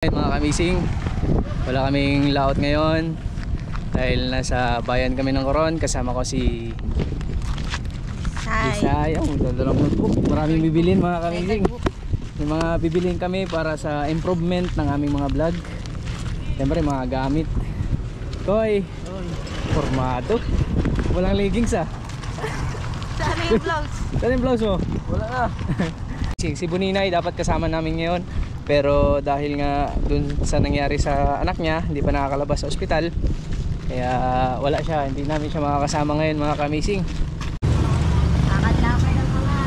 Mga kamising, wala kaming laot ngayon dahil nasa bayan kami ng Coron. Kasama ko si Isay. Maraming bibilin mga kamising. May mga bibilin kami para sa improvement ng aming mga vlog. Siyempre mga gamit. Koy, formado. Walang leggings ah. Saan yung blouse? Saan yung blouse mo? Wala na. Si Buninay dapat kasama namin ngayon, pero dahil nga dun sa nangyari sa anak niya, hindi pa nakakalabas sa ospital, kaya wala siya, hindi namin siya makakasama ngayon mga kamising. Kakadlapay ng mga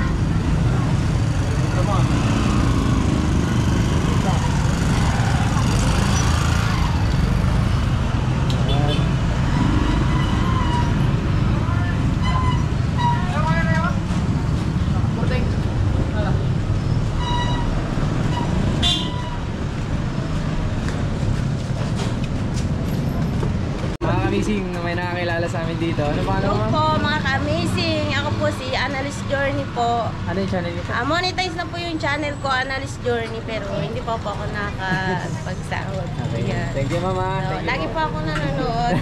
Kamising na may nakakilala sa amin dito. Ano pa Hello naman? po mga ka-amazing. Ako po si Analyst Journey po. Ano yung channel nito? Monetize na po yung channel ko, Analyst Journey, pero hindi pa po ako nakapagsahod. Okay. Yan. Thank you mama. So, Thank you lagi po. po ako nanonood.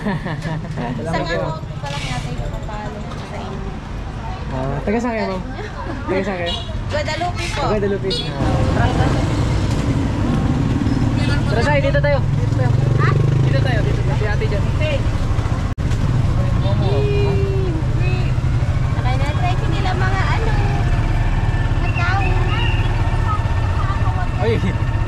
Isang Salamat ano pa lang yata yung kapapalo sa inyo. Taga saan kayo ma'am? Taga saan kayo? Guadalupe po. Guadalupe. Trangka. Tara Sai, dito tayo. Dito tayo. Ha? Dito tayo. Dito tayo. Si ate dyan. Hey. Sakay na try ko nila mga ano. Matao. Uy,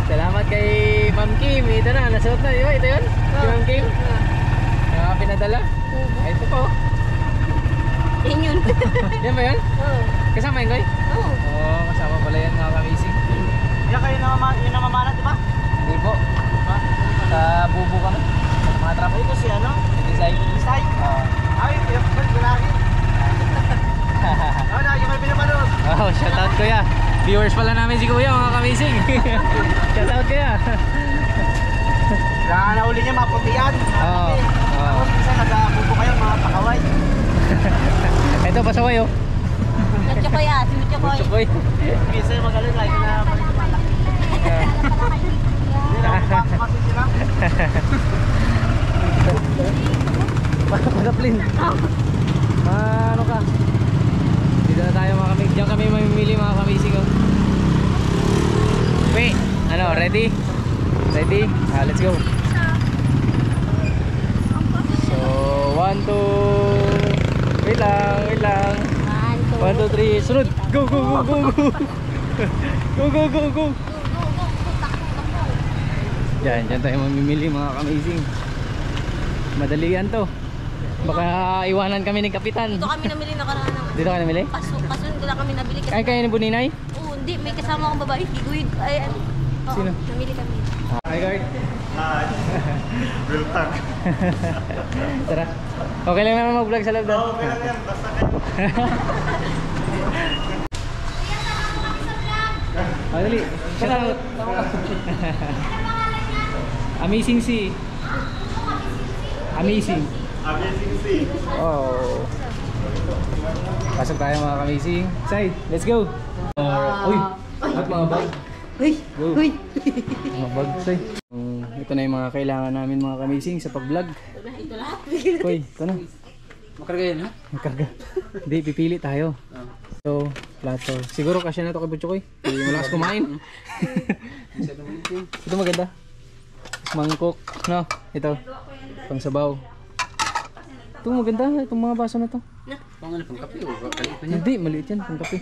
salamat kay Ma'am Kim. Ito na, nasuot na. Diba? Ito yun? Si Ma'am Kim? Yung pinadala? Ay, ito po. Yan yun. Yan ba yun? Oo. Kasama yun, Koy? Oo. Oo, kasama pala yan mga kamising. Yan kayo yung namamalat, di ba? Hindi po. Sa bubo kami. Mga trapo. Ito si ano? Design. Isay? Ay, yung lagi. Ano, yung may pinapanood. Oh, shoutout kuya. Viewers pala namin si kuya mga kamising. Shoutout kuya. Nakanauli niya, maputi yan. Oo. Tapos isa nag-abubo kayo, mga pakaway. Ito pasaway oh. Natsukoy ah. Sinutsukoy. Chokoy. Minsan yung magaling, like na malaki. Hindi na ako kasi sila. Pagaplin. Ano ka? Dito na tayo mga kamising. Diyan kami mamimili mga kamising oh. Wait, ano, ready? Ready? Let's go. So, 1, 2. Wait lang. 1, 2, 3. Sunod. Go. Go. Diyan tayo mamimili mga kamising. Madalian to. Baka iwanan kami ni Kapitan. Dito kami namili na karaan ng Dito ka namili? Kasun ko lang kami nabili kasi. Ay, kayo ni Buninay? Oo, hindi. May kasama akong babae. Higuid. Ay, ano. Oo, Sino? namili kami. Hi guard. Hi. Real talk. Tara. Okay lang naman mag-vlog sa loob doon. Okay lang yan, basta kayo. Dali. Shoutout. Amazing Sea. Amazing. Amazing sea. Oh. Pasok tayo mga kamising. Side, let's go. Uy, at mga bag. Uy! Go. Mga bag, say. Ito na yung mga kailangan namin mga kamising sa pag-vlog. Ito lahat. Uy, ito na. Makarga yan, ha? Makarga. Hindi, pipili tayo. So, plato. Siguro kasya na ito kay Butchokoy. Hindi malakas kumain. Ito maganda. Mangkok. No, ito. Pangsabaw. Ito maganda. Itong mga baso na to. Pangalan pang kape o kalit pa Hindi, maliit yan. Pang kape.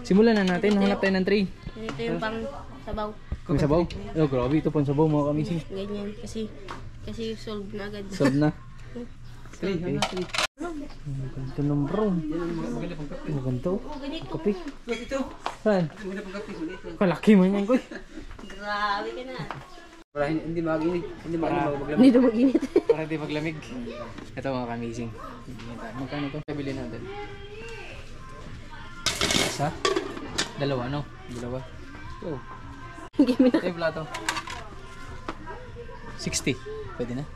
Simulan na natin. Hanap tayo ng tray. Ito yung pang sabaw. Pang sabaw. Oh, grabe. Ito pang sabaw mga kamising. Ganyan. Kasi solve na agad. Solve na. Three, Okay. Maganda ng bro. Maganda oh. Kape. Ito. Saan? Maganda pang kape. Kalaki mo yan koy. Grabe ka na. Para hindi maginig. Hindi maglamig. Hindi ito mag-init. Para di maglamig. Ito mga kamising. Magkano to? Bili natin. Isa? Dalawa no? Dalawa. Oh. Game na. Ito yung plato. 60. Pwede na?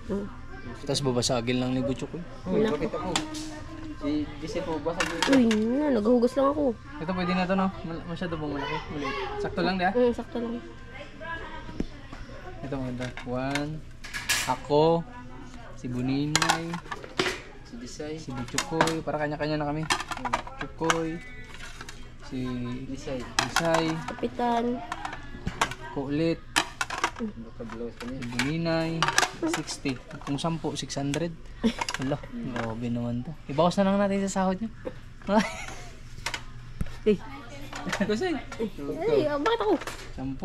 Tapos babasagin lang ni Butchokoy. Bakit ako? Si Jesse po, basa dito. Uy, naghuhugas lang ako. Ito pwede na to no? Masyado bang malaki? Maliit. Sakto lang di ah? Sakto lang. Ito maganda. 1. Ako. Si Buninay. Si Disay. Si Buchukoy. Para kanya-kanya na kami. Chukoy. Si Disay. Isay. Kapitan. Ako ulit. Naka-blouse ka niya. Si Buninay. 60. Kung 10, 600. Wala. Grabe naman to. Ibawas na lang natin sa sahod niya. Eh. Kasi. Ay, bakit ako? 10.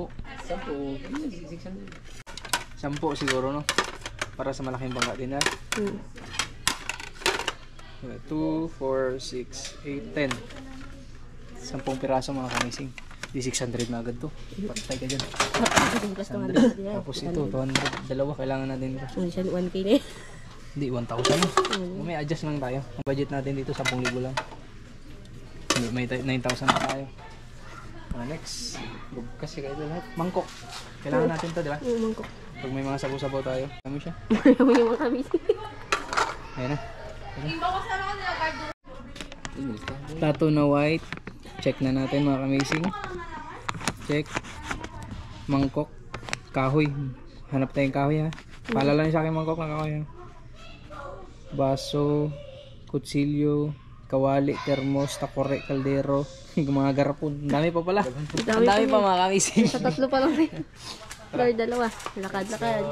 600. 10 siguro no. Para sa malaking bangka din na. 2, 4, 6, 8, 10. 10 piraso mga kamising. Di 600 na agad to. Patay ka dyan. 100. Tapos ito, 200. Dalawa kailangan natin ito. 1K na eh. Hindi, 1,000 no. May adjust lang tayo. Ang budget natin dito 10,000 lang. Hindi, may 9,000 na tayo. Next. Kasi kayo lahat. Mangkok. Kailangan natin to, di ba? Mangkok. Pag may mga sabaw-sabaw tayo. Kami siya. Ayaw yung mga kami. Ayan na. Tattoo na white. Check na natin mga kamising. Check. Mangkok. Kahoy. Hanap tayong kahoy ha. Paalala niyo sa akin mangkok na kahoy ha. Baso. Kutsilyo. Kawali. Termos. Takore. Kaldero. Mga garapon. Ang dami pa pala. Ang dami pa mga kamising. Sa 3 pa lang rin. Lord, 2. Lakad-lakad.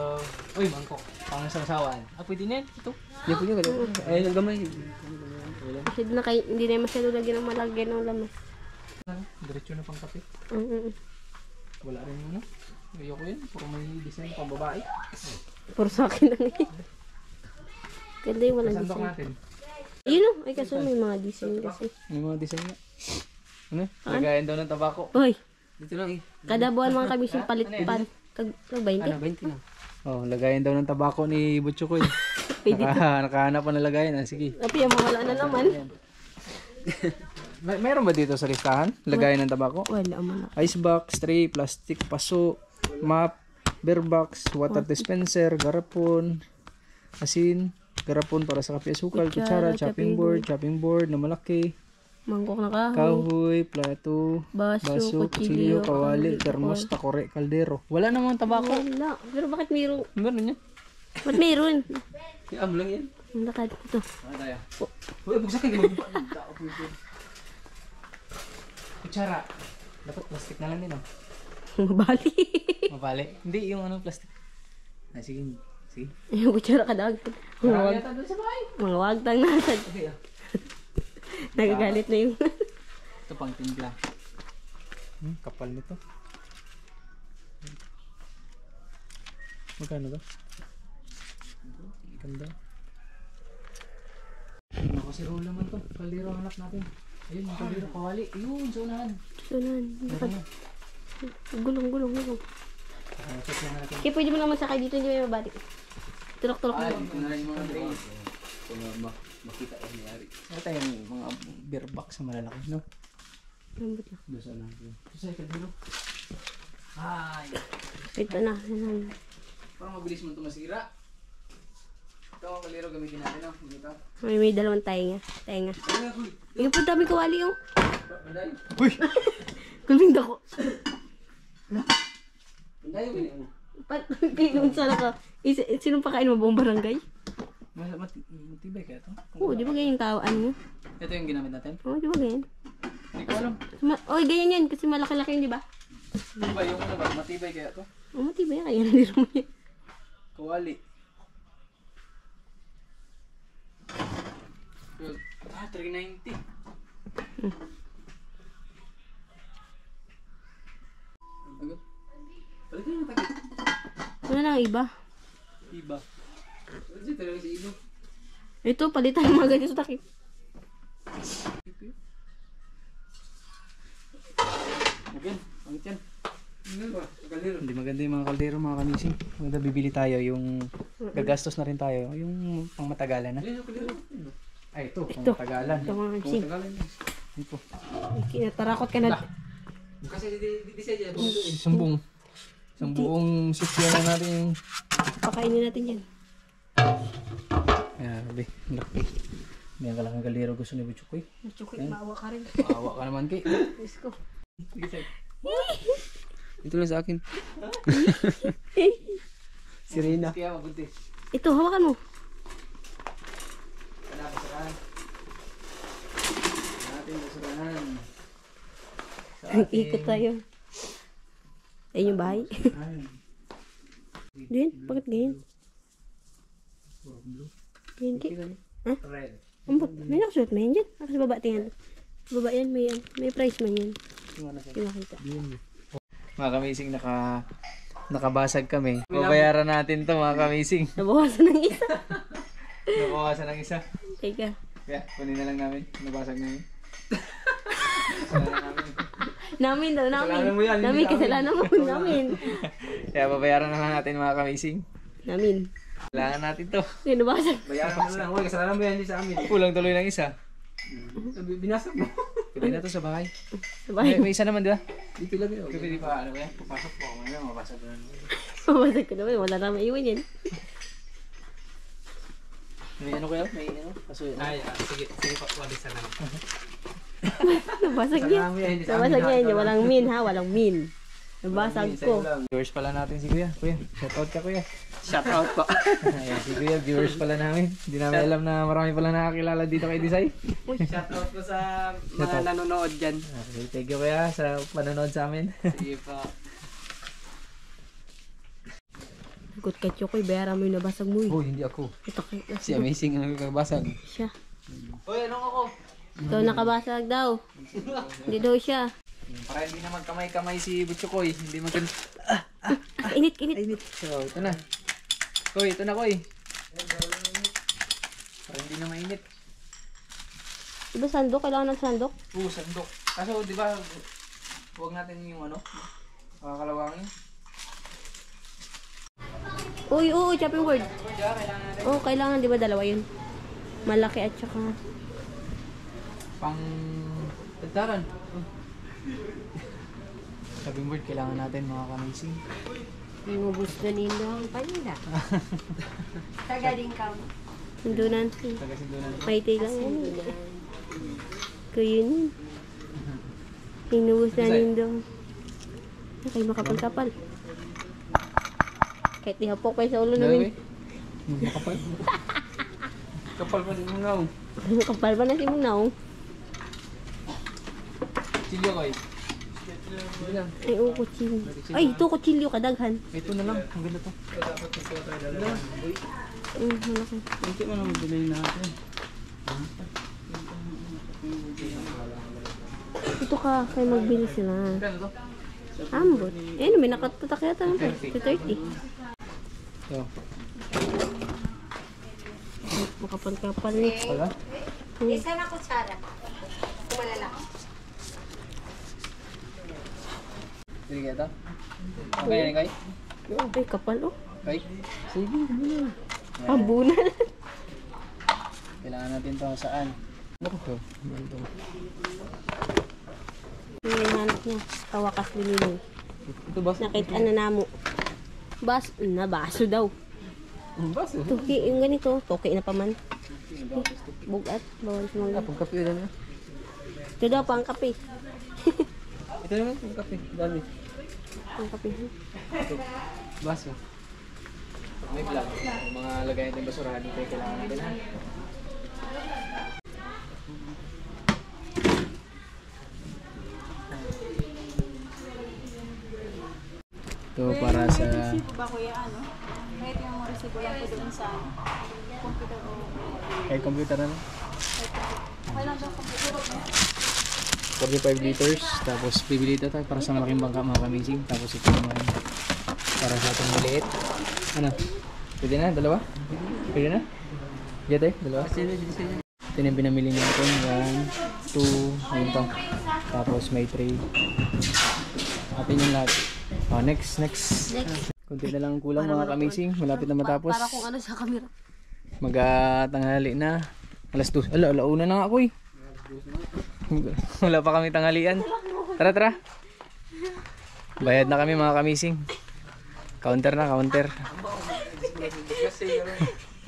Uy, mangkok. Pang sawsawaan. Ah, pwede na yan. Ito. Di po niya. Ay, gamay. Kasi hindi na masyado lagyan ng malagyan ng lamas. Diretso na pang kape. Mm-mm. Wala rin ano. Ayoko yan. Puro may design pang babae. Puro sa akin lang eh. Ganda yung walang Sandok design. natin. Yun o. Ay kaso may mga design kasi. May mga design na. Ano? Lagayan daw ng tabako. Hoy, Dito lang eh. kada buwan mga kami yung palit pan. Kag 20. 20 na. Oh, lagayan daw ng tabako ni Butchukoy. Pwede. Nakahanap pa na lagayan. Ah, sige. Tapi yung mawala na naman. Mayroon ba dito sa listahan? Lagayan ng tabako? Wala man. Ice box, tray, plastic, paso, map, beer box, water dispenser, garapon, asin, garapon para sa kape asukal, kutsara, chopping board na malaki, Mangkok na kahoy. kahoy, plato, Baso, kutsilyo, kutsilyo, kawali, kawali, termos, takore, kaldero. Wala namang tabako. Wala. Pero bakit mayroon? Meron yan. Ba't mayroon? Am lang yan. Ang lakad. Ito. Ano tayo? Uy, bugsak kayo. Kutsara. Dapat plastic na lang din, oh. Mabali. Mabali. Hindi, yung ano, plastic. Ah, sige. Sige. Yung kutsara kadagdag. Mga Marami wag. yata doon sa bahay. Mga wagtang nasad. Okay, ah. Nagagalit na yung... Ito pang timpla. Kapal nito. Magkano ba? Ganda. Ano kasi roll naman to? Kaldero ang hanap natin. Ayun, yung kaldero kawali. Ayun, sunahan. Sunan. Meron na. Gulong. Check na natin. Kaya pwede mo naman sakay dito, hindi mo mabalik. Tulok-tulok mo. Ito na yung mga tray. Kung makita ang nangyari. Ito yung mga beer box na malalaki, no? Lambot na. Doon sa natin. Ito sa kaldero. Ay! Ito na. Parang mabilis mo ito masira. Ito ang kaldero gamitin natin, no? Dito. May 2 tainga. Yung po dami kawali yung. Uy! Kulbing dako. Panday mo. Pinong sana ka. Sinong pakain mo buong barangay? Matibay kaya ito? Oo, di ba ganyan yung tawaan mo? Ito yung ginamit natin? Oo, di ba ganyan? Hindi ko alam. Oy, ganyan yan. Kasi malaki-laki yun, di ba? Di ba yung ano ba? Matibay kaya ito? Oo, matibay yan. Kaya nandito mo yan. Kawali. 390. Agad. Balik na yung takip. Ano lang iba? Iba. Ano talaga si Ilo? Ito, palitan yung mga ganyan sa takip. Again, pangit yan. Ano ba? Kaldero. Hindi maganda yung mga kaldero mga kamising. Maganda bibili tayo yung gagastos na rin tayo. Yung pang matagalan na. Ayun, kaldero. Ay ito, pang Ito. matagalan. Ito mga kansing. Tagalan. Ito. Kinatarakot ka na. Kasi di say dyan. Sumbong. Buong sitya na natin yung... Pakainin natin yan. Ayan, be. Laki. May ang kalaking kaldero gusto ni Butchukoy. Chukit, maawa ka rin. Maawa ka naman kay. Let's go. Ito lang sa akin. Si Rina. Kaya magunti. Ito, hawakan mo. Wala basurahan. Natin basurahan. Ikot tayo. Ayun yung bahay. Din, bakit ganyan? Ganyan ki. Ha? Red. Ambot, may nakasuot mo yan dyan. Ako sa baba tingnan. Sa baba yan, may price man yan. Yung makita. Mga kamising, nakabasag kami. Babayaran natin to mga kamising. Nabawasan ng isa. Nabawasan ng isa. Teka. Kaya, kunin na lang namin. Nabasag namin. Kasalanan namin. Namin daw, namin. Kasalanan mo yan, hindi Namin, namin. kasalanan mo. Namin. Kaya babayaran na lang natin mga kamising. Namin. Kailangan natin to. Yung nabasag. Bayaran mo na lang. Uy, kasalanan mo yan di sa amin. Kulang tuloy ng isa. Binasag mo. Pwede na to sa bahay. Sabay. May isa naman, di ba? Dito lang yun. Pwede pa, ano ba yan? Papasok po. Mamaya mabasag ko na. Mabasag ko naman. Wala na maiwan yan. May ano kaya? May ano? Kaso Ay, sige pa. Wali sa lang. Nabasag yan. Kasalanan mo yan di sa amin. Nabasag yan. Walang min ha. Walang min. Nabasag ko. viewers pala natin si Kuya. Kuya, shout out ka Kuya. Shout out po. Ayan, si Kuya, viewers pala namin. Hindi namin alam na marami pala nakakilala dito kay Desai. Shout out po sa mga nanonood dyan. Okay, thank you Kuya sa panonood sa amin. Sige po. Ikot ka Chokoy. Bayaran mo yung nabasag mo. Oh, hindi ako. Ito kayo. Si Amazing ang nakabasag. Siya. Uy, anong ako? Ito nakabasag daw. Hindi daw siya. Para hindi naman kamay-kamay si Butchokoy. Hindi magkan... Init, init. Ay, so, ito na. Koy, ito na Koy. Para hindi na mainit. Diba sandok? Kailangan ng sandok? Oo, sandok. Kaso, di ba, huwag natin yung ano, makakalawangin. Uy, oo, chopping board. Oo, kailangan, di ba dalawa yun? Malaki at saka... Pang... Tagtaran. Chopping board, kailangan natin mga kamising. Inubos na nilo ang panila. Tagaling ka mo. Sundunan. Tagasindunan. Maitay lang yan. Kaya yun. Inubos na nilo. Okay, makapal-kapal. Kahit ihapok kayo sa ulo namin. Makapal. Kapal pa din mo nga. Kapal pa na si Munaw. Silyo Koy. Ay, oo, kutsilyo. Ay, ito kutsilyo, kadaghan. Ito na lang, ang ganda to. Malaki. Hindi mo naman bilhin natin. Ito ka, kayo magbili sila. Kano to? Ambot. Eh, may nakatatak yata ng 230. Ito. Makapal-kapal ni. Wala? Isa na kutsara. Kumalala. Sige ito. Okay yan Koy? Ay, kapal oh. Koy? Sige, sige. Pambunan. Kailangan natin to saan? Ito. Yung hanap niya. Kawakas lililoy. Ito ba? Nakita na namo. Baso daw. Ang baso. Tuki, yung ganito. Tuki na pa man. Bugat. Bawal sa mga. Pagkape na. Ito daw, pang kape. Ito naman, pagkape. Dami. Pang kape. Baso. May vlog. Yung mga lagay natin basurahan dito kailangan natin ha. Ito para sa... ba kuya ano? Kahit yung resibo lang po doon sa computer o Kahit computer na. okay lang daw computer. 45 liters. Tapos bibili ito tayo para sa malaking bangka mga kamising. Tapos ito naman para sa itong maliit. Ano? Pwede na? Dalawa? Pwede na? Diyan tayo? Dalawa? Ito na yung pinamili natin. 1, 2, ayun pa. Tapos may 3. Atin yung lahat. Oh, next. Kunti na lang kulang mga kamising. Malapit na matapos. Para kung ano sa camera. Mag-tanghali na. Alas 2. Alauna na nga ako eh. Wala pa kami tanghalian. Tara. Bayad na kami mga kamising. Counter na, counter.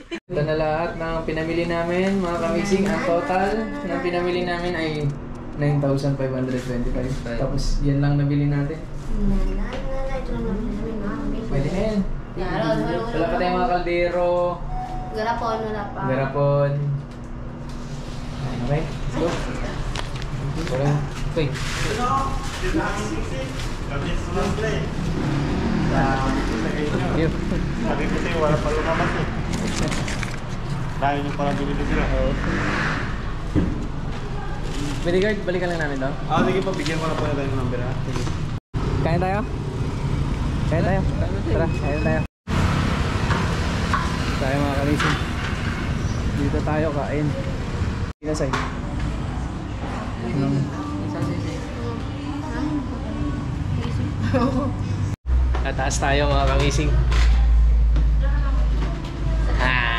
Ito na lahat ng pinamili namin mga kamising. Ang total ng pinamili namin ay 9,525. Tapos yan lang nabili natin. Pwede na yan. Wala pa tayong mga kaldero. Garapon, wala pa. Garapon. Okay, let's go. Wala. Uy. Yun. Sabi ko sa'yo, wala pa lumabas eh. Dahil yung parang binili sila. Pwede guard, balikan lang namin to. Sige po, bigyan ko na po na tayo ng number ha. Sige. Kain tayo? Kain tayo? Tara, kain tayo. Tayo mga kamising. Dito tayo kain. Dito sa'yo. Tataas tayo mga kamising. Tara.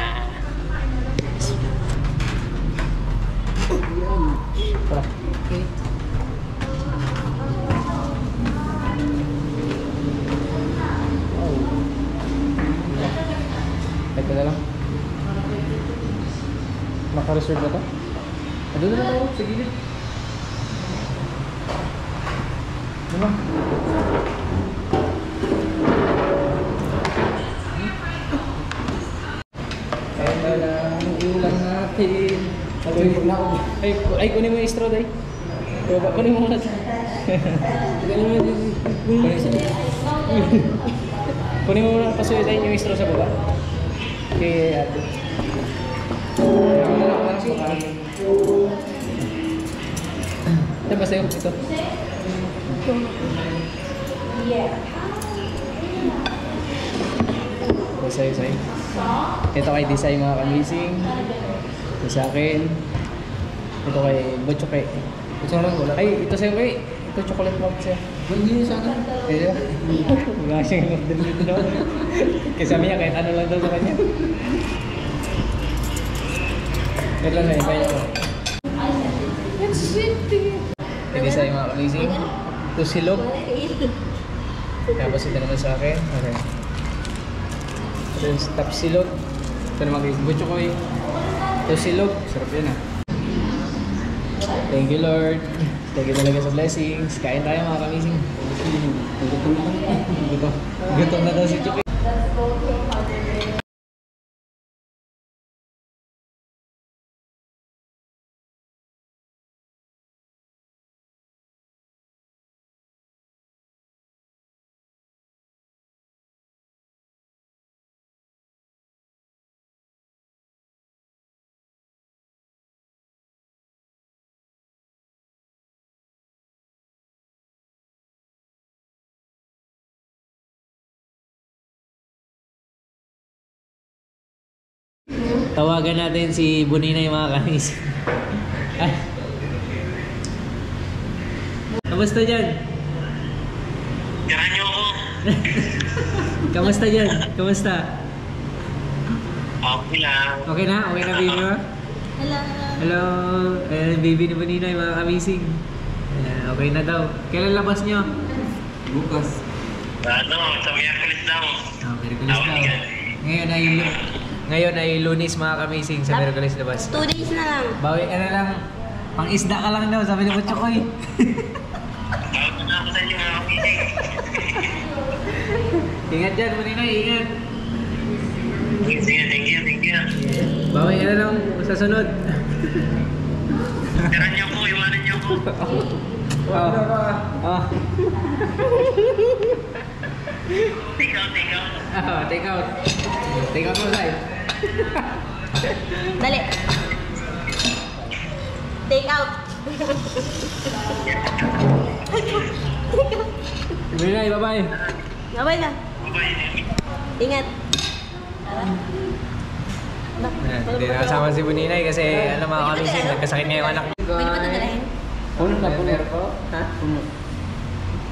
Ito na lang. Naka-reserve na to? Doon na tayo, sa gilid. Diba? Ito lang ang ulang natin. Ay, kunin mo yung straw, day. Kunin mo muna. Kunin mo muna pasuyo yung straw sa baba. Okay, ate. Ito basta yung ito. Sa'yo. Ito kay Desai mga kamising. Ito sa akin. Ito kay Butchoke. Ay, ito sa'yo kay. Ito chocolate milk siya. Hindi sa akin. Kaya? Wala siyang order dito. Kasi sabi niya kahit ano lang daw sa kanya. Ito lang na, ibay niya ko. Hindi sa'yo mga kamising. Ito silog. Tapos ito naman sa akin. Okay. Ito yung top silog. Ito naman kay Butchoke. Ito silog. Sarap yan ah. Thank you Lord. Thank you talaga sa blessings. Kain tayo mga kamising. Gutom na daw si Chupi. Tawagan natin si Buninay mga kamis. Ay. Kamusta dyan? Tirahan niyo ako. Kamusta dyan? Kamusta? Okay lang. Okay na? Okay na baby mo? Hello. Hello? Ayan, baby ni Buninay mga kamising. Ayan, okay na daw. Kailan labas nyo? Bukas. Sa Miyerkules daw. Miyerkules daw. Ngayon ay Lunes mga kamising sa Miyerkules labas. 2 days na lang. Bawi ka na lang. Pang isda ka lang daw, sabi ni Butchokoy. Bago na ako sa inyo mga meeting. Ingat dyan, Buninay, ingat. Sige, thank you. Bawi ka na lang sa sunod. Tirahan niyo ako, iwanan niyo ako. Take out. Take out. Take out mo, Sai. Dali. Take out. Buninay, bye-bye. Bye na. Ingat. Hindi nakasama si Buninay kasi ano mga kamising, nagkasakit nga yung anak niya. Pwede ba dadalhin? Puno na, puno ko. Ha? Puno.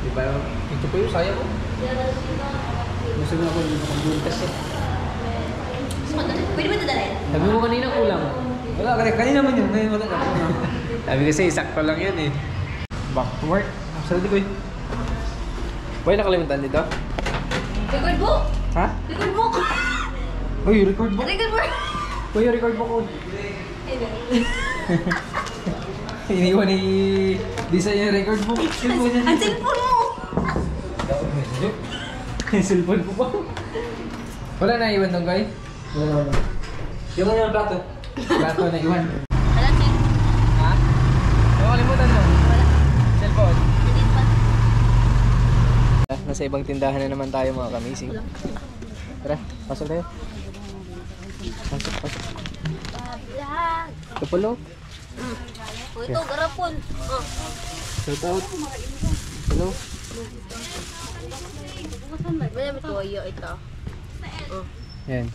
Diba? Ito po yung saya ko. Gusto na ako yung nakabuntas eh. Pwede ba dadalhin? Sabi mo kanina kulang. Wala, kanina man yun. Ngayon wala na. Sabi kasi sakto lang yun eh. Back to work. Sarili ko eh. Boy, nakalimutan dito? Record book! Ha? Record book! Uy, record book. Record book! Uy, record book ko. Iniwan ni Disa yung record book. Ang cellphone mo! Yung cellphone ko pa. Wala na iwan doon, guys? Wala. Yung ano yung plato? Plato na iwan. Wala, Cheng. Ha? Nakalimutan mo? Wala. Cellphone? Hindi pa. Nasa ibang tindahan na naman tayo mga kamising. Tara, pasok tayo. Pasok. Ito pala. O ito, garapon. Oh. Shout out. Hello. Wala ba toyo ito? Oh. Yan.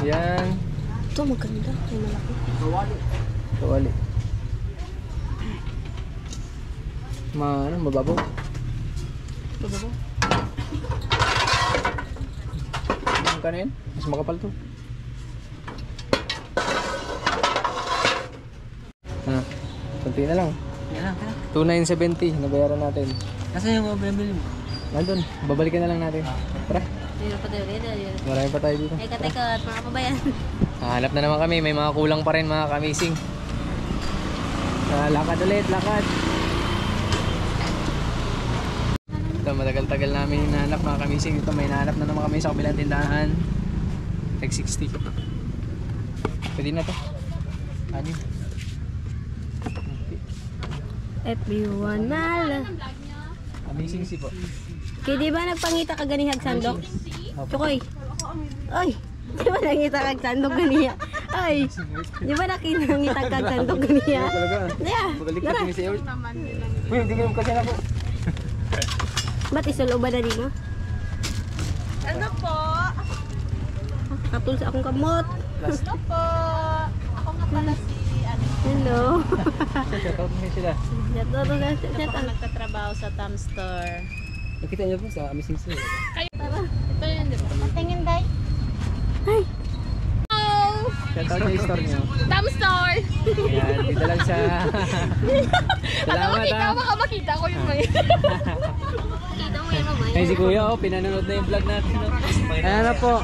Yan. Ito maganda. Ay malaki. Kawali. Mababaw. Mababaw. Ang kanin? Mas makapal to. Kunti na lang. Yan lang, kaya. 2,970 nabayaran natin. Nasaan yung mga binibili mo? Nandun, babalikan na lang natin. Tara, Dito pa tayo. marami pa tayo dito. Teka, at mga kabayan. Hanap na naman kami, may mga kulang pa rin mga kamising. Lakad ulit, lakad. Ito, matagal-tagal namin hinahanap mga kamising. Ito, may nahanap na naman kami sa kabilang tindahan. Tag 60. Pwede na to. Anim. Everyone mala. Amazing si po. Kaya di ba nagpangita ka ganihag sandok? Chukoy. Ay, di ba nangita kag sandok ganiya? Ay, di ba nakita kag sandok ganiya? Diya, Baliktad dara. kami sa iyo. Uy, hindi ko kasi na po. Ba't isulo ba na di mo? Ano po? Katul sa akong kamot. Ano po? Ako nga pala si Hello. Shout out mo sila. Shut up. nagtatrabaho sa Tom Store. Nakita niyo po sa Amazing Store. Ito yun, di ba? Tingin day. Ay, Shout out sa store niyo. Tom Store! Ayan, dito lang sa... Salamat ha. Baka makita ko yung mga kita mo yan mo. Ay si Kuya, oh, pinanonood na yung vlog natin. No? Ayan na po.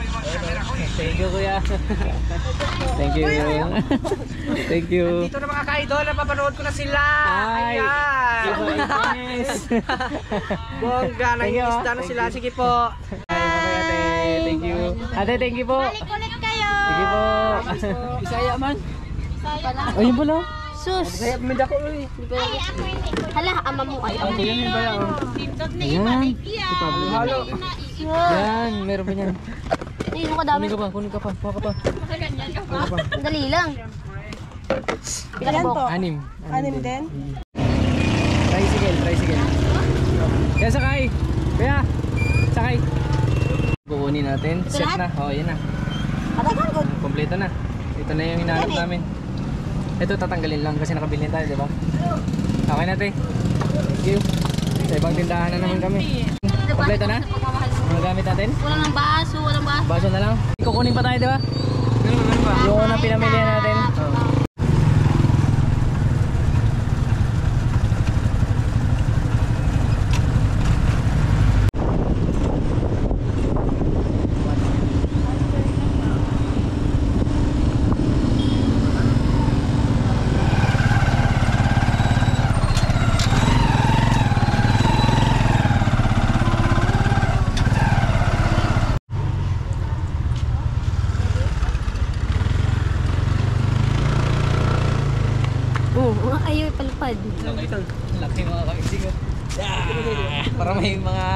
Thank you Kuya. Thank you. Thank you. Dito na mga ka-idol, napapanood ko na sila. Ay, Ayan. Bongga, Thank you, nangingisda na thank sila. you. Sige po. Ay, okay, ate. Thank you. Ate, thank you po. Ulit kayo. Sige po. Bisaya man. Oh, yun pala. Sus. Bisaya pamida ko. Ay, ako yun. Hala, ama mo ay. Ako yan yun pala. Oh. Ayan. Si Pablo. Halo. Yan, meron pa yan. Ay, ano ka dami? Kunin ka pa. Kuha ka pa. Dali lang. Ilan po? Anim din? Tricycle. Kaya sakay. Kaya, sakay. Kukunin natin. Set na. Oh, yan na. Patagan ko. Kompleto na. Ito na yung hinahanap namin. Ito tatanggalin lang kasi nakabili tayo, di ba? Okay na, te. Thank you. Sa ibang tindahan na naman kami. Kompleto na? Mga gamit natin? Walang ng baso, walang baso. Baso na lang. Kukunin pa tayo, di ba? Yung na pinamilihan natin. Oh. Ayaw palpad. Laki mga kamising. Para may mga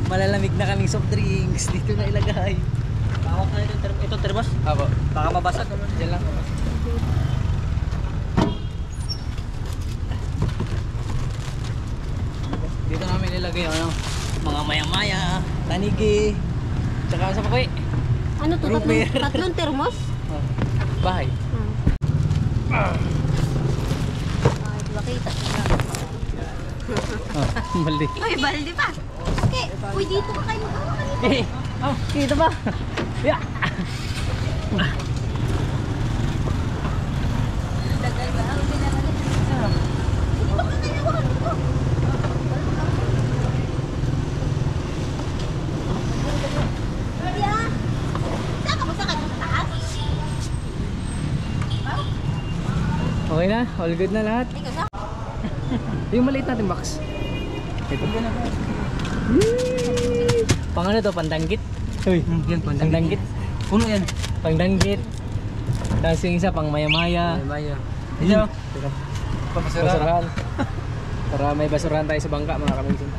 malalamig na kaming soft drinks dito na ilagay. Tawag na ito termos. Apo. Baka mabasag. Diyan lang. Dito namin nilagay yung ano, mga maya-maya, tanigi, tsaka sa pakoy. Ano to? Root Tatlong termos? Oh, bahay. Ay, bakita. Oh, baldi. Ay, baldi pa. Okay. Uy, dito ka kayo. Eh, oh, kita ba? Yeah. Dagal ba? Ang pinakalit. Okay na? All good na lahat? Ikaw sa? Yung maliit natin box. Ito. Pang ano to? Pandanggit? Uy, Yan, pandanggit. Puno yan. Pandanggit. Tapos yung isa pang maya-maya. Maya. Ito. Papasarahan. Basurahan. Para may basurahan tayo sa bangka mga kamising.